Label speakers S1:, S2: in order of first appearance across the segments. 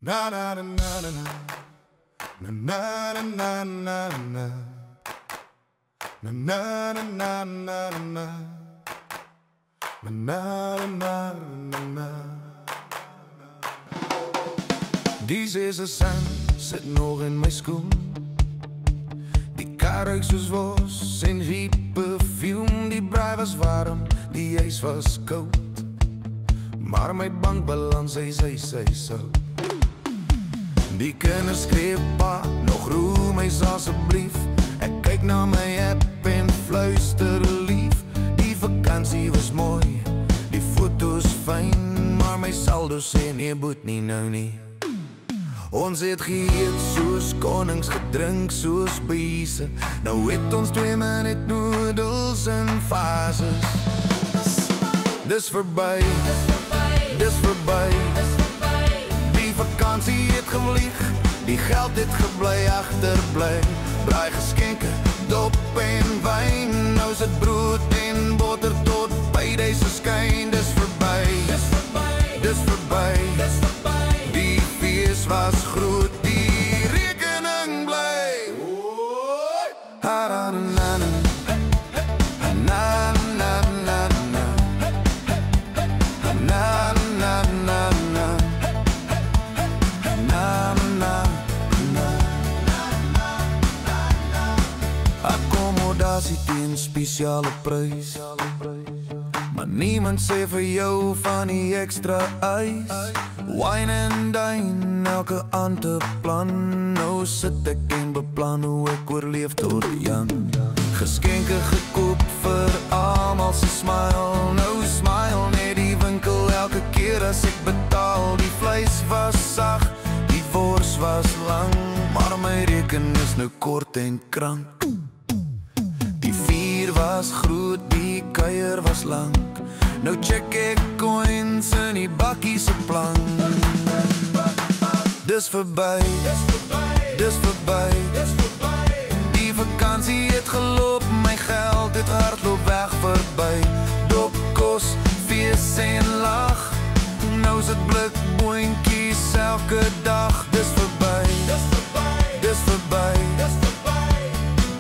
S1: Na na na na na na na na na na na na na na na na na na. Deze is een sand, zit nog in mijn schoen. Die kar ruikt soos was en die perfume. Die braai was warm, die ijs was koud. Maar my bankbalans, hy so. Die kinders skreeu pa, nog roem my asseblief. Ek kyk na my app en fluister lief. Die vakansie was mooi, die foto's fyn. Maar my saldo sê nee, boet nie nou nie. Ons het geëet soos konings, gedrink soos beese. Nou het ons 2 minuut noedels in fases. Dis verby, dis verby. Die vakansie het gevlieg, die geld het gebly agterbly. Braai geskenke, dop en wyn. Nou sit brood en botter tot payday se skyn. Dis verby, dis verby, dis verby, dis verby. Die fees was groot, die rekening bly. Ha na na na na na na na na na na na. Akkommodasie teen spesiale prys. Maar niemand sê vir jou van die ekstra ys. Wine and dine, elke aand te plan. Nou sit ek en beplan hoe ek oorleef tot jang. Geskenke gekoop vir almal se smile. Nou smile net die winkel elke keer as ek betaal. Die vleis was sag, die wors was lang. Maar my rekening is nou kort en krank. Die vier was groot, die kuier was lang. Nou check ek coins in die bakkie se plank. Dis verby, dis verby. Die vakansie het geloop, my geld het hardloop weg verby. Dop kos, fees en lag. Nou sit blik boontjies elke dag. Dis verby, dis verby, dis verby, dis verby.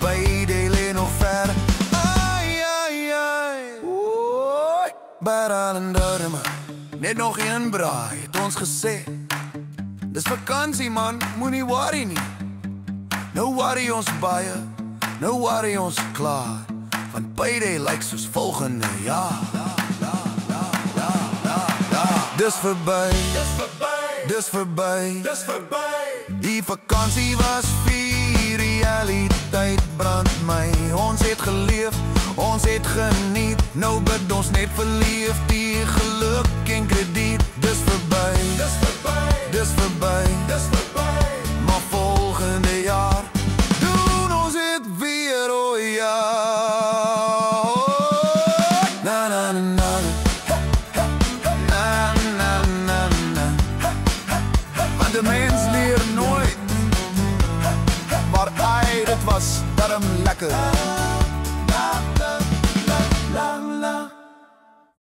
S1: Payday lê nog ver. Ai ai ai. Oei, Baral en Durham. Net nog een braai, het ons gesê. Dis vakansie man, moenie worry nie. Nou worry ons baie, nou worry ons klaar. Want payday lyk soos volgende jaar. Dis verby, dis verby, dis verby, dis verby. Die vakansie was vier, realiteit brand my. Ons het geleef, ons het geniet. Nou bid ons net verlief, die geluk en krediet. Dis verby, dis verby, dis verby, dis verby. Maar volgende jaar doen ons het weer, o ja. Na na na na. De mens leert nooit. Maar ai, dit was daarom lekker.